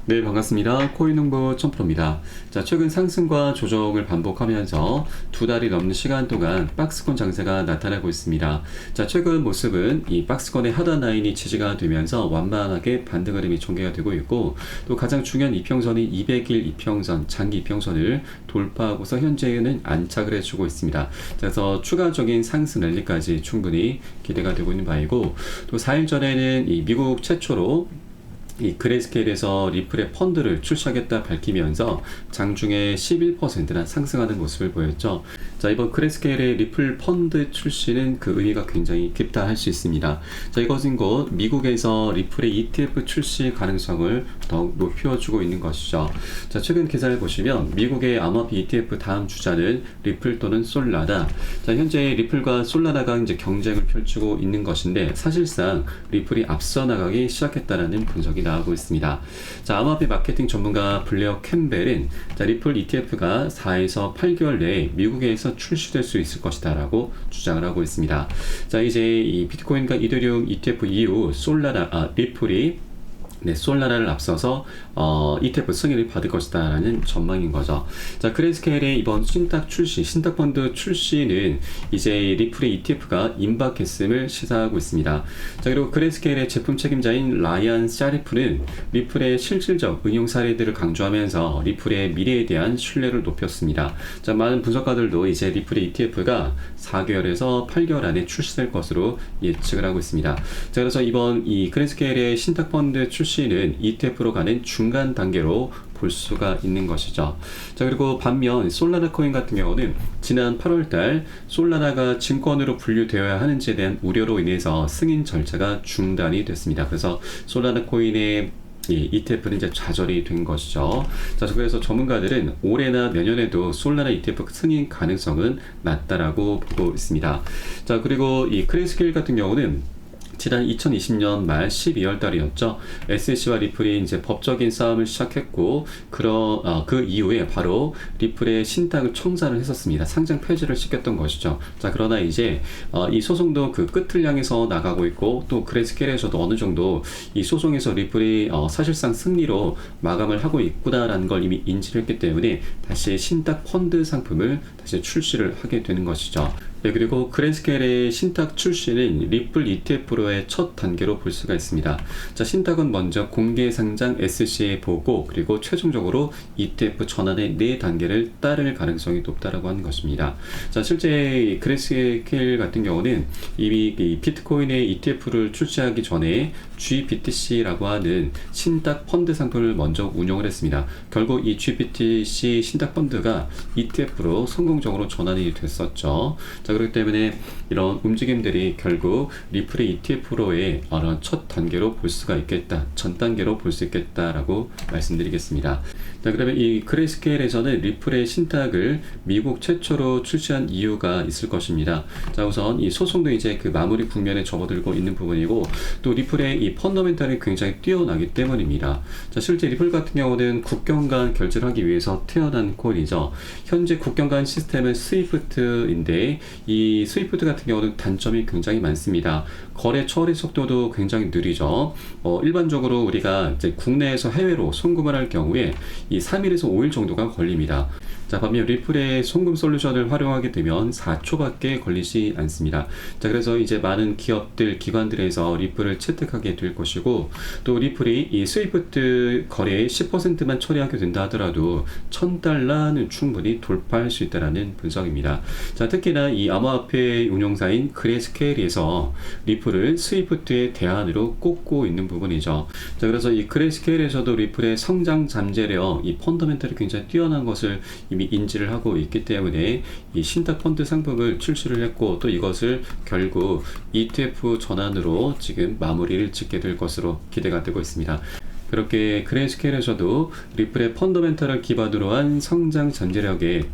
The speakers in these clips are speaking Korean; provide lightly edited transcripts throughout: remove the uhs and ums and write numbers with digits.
네, 반갑습니다. 코인홍보 첨프로입니다. 자, 최근 상승과 조정을 반복하면서 두 달이 넘는 시간 동안 박스권 장세가 나타나고 있습니다. 자, 최근 모습은 이 박스권의 하단 라인이 지지가 되면서 완만하게 반등 흐름이 전개가 되고 있고, 또 가장 중요한 이평선인 200일 이평선, 장기 이평선을 돌파하고서 현재는 안착을 해주고 있습니다. 그래서 추가적인 상승 랠리까지 충분히 기대가 되고 있는 바이고, 또 4일 전에는 이 미국 최초로 이 그레이스케일에서 리플의 펀드를 출시하겠다 밝히면서 장중에 11%나 상승하는 모습을 보였죠. 자, 이번 그레이스케일의 리플 펀드 출시는 그 의미가 굉장히 깊다 할 수 있습니다. 자, 이것은 곧 미국에서 리플의 ETF 출시 가능성을 더욱 높여주고 있는 것이죠. 자, 최근 기사를 보시면 미국의 암호화폐 ETF 다음 주자는 리플 또는 솔라나. 자, 현재 리플과 솔라나가 이제 경쟁을 펼치고 있는 것인데, 사실상 리플이 앞서 나가기 시작했다라는 분석이 나오고 있습니다. 자, 암호화폐 마케팅 전문가 블레어 캠벨은 자, 리플 ETF가 4에서 8개월 내에 미국에서 출시될 수 있을 것이다 라고 주장을 하고 있습니다. 자, 이제 이 비트코인과 이더리움 ETF 이후 리플이 솔라나를 앞서서 ETF 승인을 받을 것이다 라는 전망인 거죠. 자, 그레이스케일의 이번 신탁 펀드 출시는 이제 리플의 ETF가 임박했음을 시사하고 있습니다. 자, 그리고 그레이스케일의 제품 책임자인 라이안 샤리프는 리플의 실질적 응용 사례들을 강조하면서 리플의 미래에 대한 신뢰를 높였습니다. 자, 많은 분석가들도 이제 리플의 ETF가 4개월에서 8개월 안에 출시될 것으로 예측을 하고 있습니다. 자, 그래서 이번 이 그레이스케일의 신탁 펀드 출시는 ETF로 가는 중간 단계로 볼 수가 있는 것이죠. 자, 그리고 반면 솔라나 코인 같은 경우는 지난 8월달 솔라나가 증권으로 분류되어야 하는지에 대한 우려로 인해서 승인 절차가 중단이 됐습니다. 그래서 솔라나 코인의 ETF는 이제 좌절이 된 것이죠. 자, 그래서 전문가들은 올해나 내년에도 솔라나 ETF 승인 가능성은 낮다라고 보고 있습니다. 자, 그리고 이 크레이스케일 같은 경우는 지난 2020년 말 12월 달이었죠. SEC와 리플이 이제 법적인 싸움을 시작했고, 그 이후에 바로 리플의 신탁을 청산을 했었습니다. 상장 폐지를 시켰던 것이죠. 자, 그러나 이제 이 소송도 그 끝을 향해서 나가고 있고, 또 그레이스케일에서도 어느 정도 이 소송에서 리플이 사실상 승리로 마감을 하고 있구나라는 걸 이미 인지를 했기 때문에 다시 신탁 펀드 상품을 다시 출시를 하게 되는 것이죠. 네, 그리고 그레이스케일의 신탁 출시는 리플 ETF로의 첫 단계로 볼 수가 있습니다. 자, 신탁은 먼저 공개 상장 SC에 보고, 그리고 최종적으로 ETF 전환의 4단계를 따를 가능성이 높다라고 하는 것입니다. 자, 실제 그레이스케일 같은 경우는 이미 이 비트코인의 ETF를 출시하기 전에 GBTC라고 하는 신탁 펀드 상품을 먼저 운영을 했습니다. 결국 이 GBTC 신탁 펀드가 ETF로 성공적으로 전환이 됐었죠. 자, 그렇기 때문에 이런 움직임들이 결국 리플의 ETF로의 첫 단계로 볼 수가 있겠다, 전 단계로 볼 수 있겠다라고 말씀드리겠습니다. 자, 그러면 이 그레이스케일에서는 리플의 신탁을 미국 최초로 출시한 이유가 있을 것입니다. 자, 우선 이 소송도 이제 그 마무리 국면에 접어들고 있는 부분이고, 또 리플의 이 펀더멘탈이 굉장히 뛰어나기 때문입니다. 자, 실제 리플 같은 경우는 국경 간 결제를 하기 위해서 태어난 코인이죠. 현재 국경 간 시스템은 스위프트인데, 이 스위프트 같은 경우는 단점이 굉장히 많습니다. 거래 처리 속도도 굉장히 느리죠. 일반적으로 우리가 이제 국내에서 해외로 송금을 할 경우에 이 3일에서 5일 정도가 걸립니다. 자, 반면 리플의 송금 솔루션을 활용하게 되면 4초밖에 걸리지 않습니다. 자, 그래서 이제 많은 기업들, 기관들에서 리플을 채택하게 될 것이고, 또 리플이 이 스위프트 거래의 10%만 처리하게 된다 하더라도 $1,000는 충분히 돌파할 수 있다는 분석입니다. 자, 특히나 이 암호화폐 운용사인 그레이스케일에서 리플을 스위프트의 대안으로 꼽고 있는 부분이죠. 자, 그래서 이 그레이스케일에서도 리플의 성장 잠재력, 이 펀더멘털이 굉장히 뛰어난 것을 이미 인지를 하고 있기 때문에 이 신탁 펀드 상품을 출시를 했고, 또 이것을 결국 ETF 전환으로 지금 마무리를 짓게 될 것으로 기대가 되고 있습니다. 그렇게 그레이스케일에서도 리플의 펀더멘털을 기반으로 한 성장 잠재력에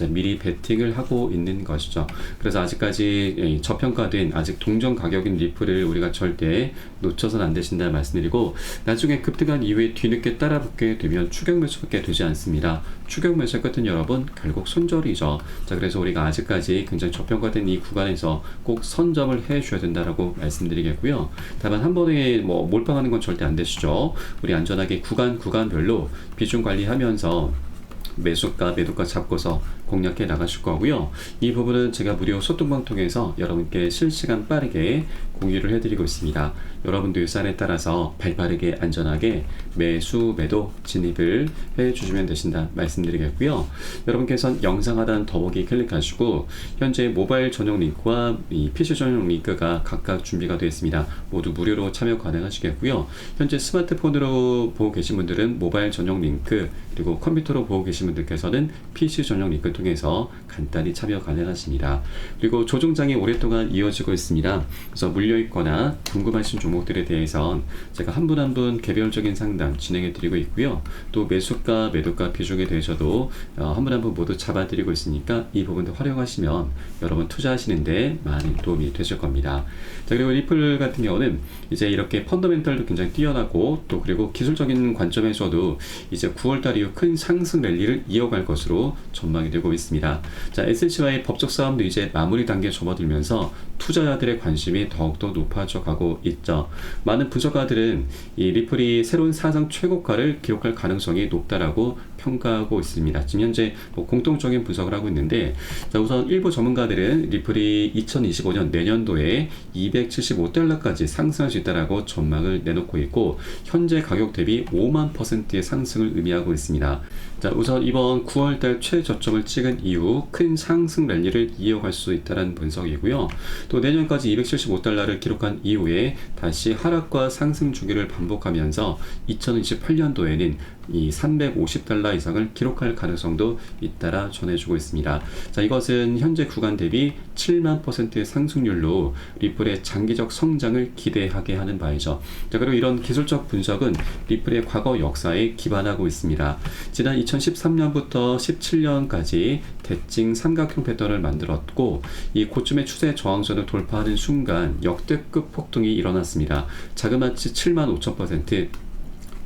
미리 베팅을 하고 있는 것이죠. 그래서 아직까지 저평가된 아직 동전 가격인 리플을 우리가 절대 놓쳐서는 안 되신다 말씀드리고, 나중에 급등한 이후에 뒤늦게 따라붙게 되면 추격 매수밖에 되지 않습니다. 추격 매수의 끝은 여러분 결국 손절이죠. 자, 그래서 우리가 아직까지 굉장히 저평가된 이 구간에서 꼭 선점을 해 주셔야 된다라고 말씀드리겠고요. 다만 한 번에 몰빵하는 건 절대 안 되시죠. 우리 안전하게 구간별로 비중 관리하면서 매수가, 매도가 잡고서 공략해 나가실 거고요. 이 부분은 제가 무료 소통방 통해서 여러분께 실시간 빠르게 공유를 해드리고 있습니다. 여러분도 일산에 따라서 발빠르게 안전하게 매수, 매도 진입을 해주시면 되신다 말씀드리겠고요. 여러분께서는 영상 하단 더보기 클릭하시고 현재 모바일 전용 링크와 이 PC 전용 링크가 각각 준비가 되어 있습니다. 모두 무료로 참여 가능하시겠고요. 현재 스마트폰으로 보고 계신 분들은 모바일 전용 링크, 그리고 컴퓨터로 보고 계신 분들께서는 PC 전용 링크 통해서 간단히 참여 가능하십니다. 그리고 조정장이 오랫동안 이어지고 있습니다. 그래서 물려있거나 궁금하신 종목들에 대해선 제가 한 분 한 분 개별적인 상담 진행해 드리고 있고요. 또 매수가, 매도가 비중에 대해서도 한 분 한 분 모두 잡아드리고 있으니까 이 부분도 활용하시면 여러분 투자하시는데 많은 도움이 되실 겁니다. 자, 그리고 리플 같은 경우는 이제 이렇게 펀더멘털도 굉장히 뛰어나고 또 그리고 기술적인 관점에서도 이제 9월달 이후 큰 상승 랠리를 이어갈 것으로 전망이 되고 있습니다. 자, SH와의 법적 싸움도 이제 마무리 단계에 접어들면서 투자자들의 관심이 더욱더 높아져 가고 있죠. 많은 분석가들은 이 리플이 새로운 사상 최고가를 기록할 가능성이 높다라고 평가하고 있습니다. 지금 현재 공통적인 분석을 하고 있는데, 자, 우선 일부 전문가들은 리플이 2025년 내년도에 275달러까지 상승할 수 있다라고 전망을 내놓고 있고, 현재 가격 대비 5만%의 상승을 의미하고 있습니다. 자, 우선 이번 9월달 최저점을 찍은 이후 큰 상승 랠리를 이어갈 수 있다는 분석이고요. 또 내년까지 275달러를 기록한 이후에 다시 하락과 상승 주기를 반복하면서 2028년도에는 이 350달러 이상을 기록할 가능성도 잇따라 전해주고 있습니다. 자, 이것은 현재 구간 대비 7만%의 상승률로 리플의 장기적 성장을 기대하게 하는 바이죠. 자, 그리고 이런 기술적 분석은 리플의 과거 역사에 기반하고 있습니다. 지난 2013년부터 17년까지 대칭 삼각형 패턴을 만들었고, 이 고점의 추세 저항선을 돌파하는 순간 역대급 폭등이 일어났습니다. 자그마치 75,000%,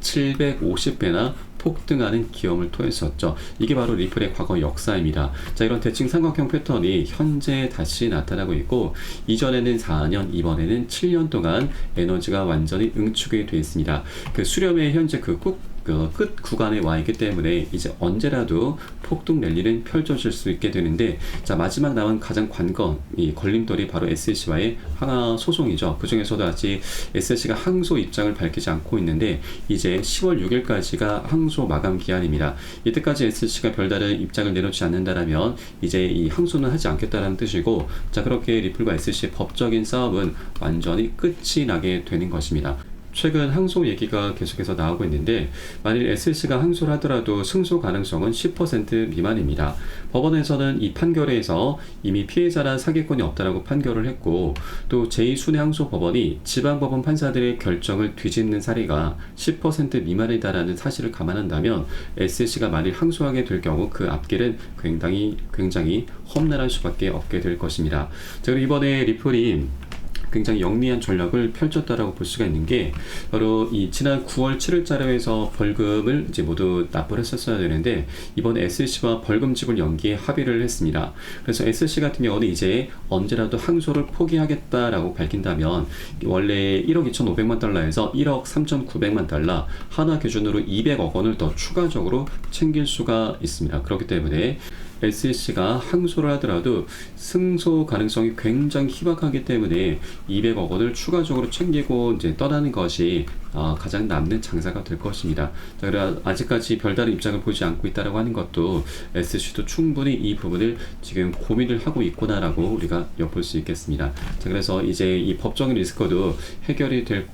750배나 폭등하는 기염을 토했었죠. 이게 바로 리플의 과거 역사입니다. 자, 이런 대칭 삼각형 패턴이 현재 다시 나타나고 있고, 이전에는 4년, 이번에는 7년 동안 에너지가 완전히 응축이 되어 있습니다. 그 수렴의 현재 끝 구간에 와 있기 때문에 이제 언제라도 폭등 랠리는 펼쳐질 수 있게 되는데, 자, 마지막 남은 가장 관건, 이 걸림돌이 바로 SH와의 항하 소송이죠. 그 중에서도 아직 SH가 항소 입장을 밝히지 않고 있는데, 이제 10월 6일까지가 항소 마감 기한입니다. 이때까지 SH가 별다른 입장을 내놓지 않는다라면 이제 이 항소는 하지 않겠다라는 뜻이고, 자, 그렇게 리플과 SH의 법적인 싸움은 완전히 끝이 나게 되는 것입니다. 최근 항소 얘기가 계속해서 나오고 있는데, 만일 SH가 항소를 하더라도 승소 가능성은 10% 미만입니다. 법원에서는 이 판결에서 이미 피해자란 사기꾼이 없다라고 판결을 했고, 또 제2순회항소법원이 지방법원 판사들의 결정을 뒤집는 사례가 10% 미만이다라는 사실을 감안한다면 SH가 만일 항소하게 될 경우 그 앞길은 굉장히 험난할 수밖에 없게 될 것입니다. 자, 그리고 이번에 리플이 굉장히 영리한 전략을 펼쳤다라고 볼 수가 있는 게, 바로 이 지난 9월 7일자료에서 벌금을 이제 모두 납부를 했었어야 되는데, 이번 SH와 벌금 지불 연기에 합의를 했습니다. 그래서 SH 같은 경우는 이제 언제라도 항소를 포기하겠다라고 밝힌다면 원래 1억 2,500만 달러에서 1억 3,900만 달러, 하나 기준으로 200억 원을 더 추가적으로 챙길 수가 있습니다. 그렇기 때문에 SH가 항소를 하더라도 승소 가능성이 굉장히 희박하기 때문에 200억 원을 추가적으로 챙기고 이제 떠나는 것이 가장 남는 장사가 될 것입니다. 자, 그래 아직까지 별다른 입장을 보지 않고 있다라고 하는 것도 SH도 충분히 이 부분을 지금 고민을 하고 있구나라고 우리가 엿볼 수 있겠습니다. 자, 그래서 이제 이 법적인 리스크도 해결이 될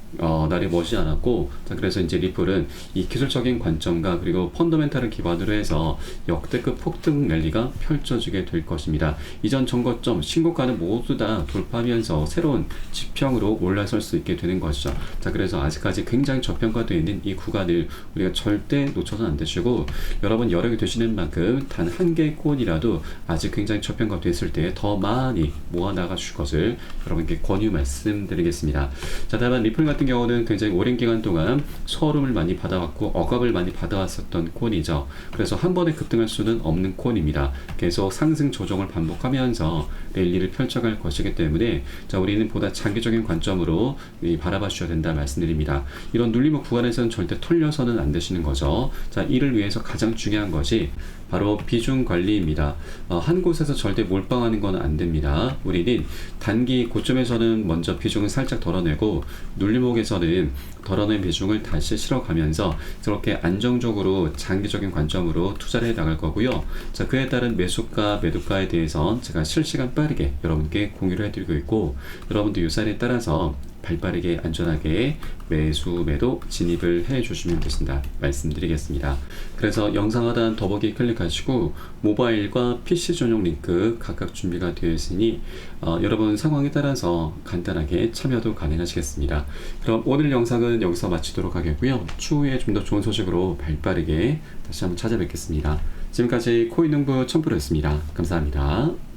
날이 머지 않았고, 자, 그래서 이제 리플은 이 기술적인 관점과 그리고 펀더멘탈을 기반으로 해서 역대급 폭등 랠리가 펼쳐지게 될 것입니다. 이전 정거점 신고가는 모두 다 돌파하면서 새로운 지평으로 올라설 수 있게 되는 것이죠. 자, 그래서 아직까지 굉장히 저평가되어 있는 이 구간을 우리가 절대 놓쳐서는 안 되시고, 여러분 여력이 되시는 만큼 단 한 개의 콘이라도 아직 굉장히 저평가됐을 때 더 많이 모아 나가 주실 것을 여러분께 권유 말씀드리겠습니다. 자, 다만 리플 같은 경우는 굉장히 오랜 기간 동안 서름을 많이 받아왔고 억압을 많이 받아왔었던 콘이죠. 그래서 한 번에 급등할 수는 없는 콘입니다. 계속 상승 조정을 반복하면서 랠리를 펼쳐갈 것이기 때문에, 자, 우리는 보다 장기적인 관점으로 바라봐 주셔야 된다 말씀드립니다. 이런 눌림목 구간에서는 절대 털려서는 안 되시는 거죠. 자, 이를 위해서 가장 중요한 것이 바로 비중 관리입니다. 한 곳에서 절대 몰빵하는 건 안 됩니다. 우리는 단기 고점에서는 먼저 비중을 살짝 덜어내고 눌림목에서는 덜어낸 비중을 다시 실어가면서 그렇게 안정적으로 장기적인 관점으로 투자를 해 나갈 거고요. 자, 그에 따른 매수가, 매도가에 대해서 제가 실시간 빠르게 여러분께 공유를 해드리고 있고, 여러분도 이 사례에 따라서 발빠르게 안전하게 매수, 매도 진입을 해 주시면 되신다 말씀드리겠습니다. 그래서 영상 하단 더보기 클릭하시고 모바일과 PC 전용 링크 각각 준비가 되어 있으니 여러분 상황에 따라서 간단하게 참여도 가능하시겠습니다. 그럼 오늘 영상은 여기서 마치도록 하겠고요. 추후에 좀 더 좋은 소식으로 발빠르게 다시 한번 찾아뵙겠습니다. 지금까지 코인농부 첨프로였습니다. 감사합니다.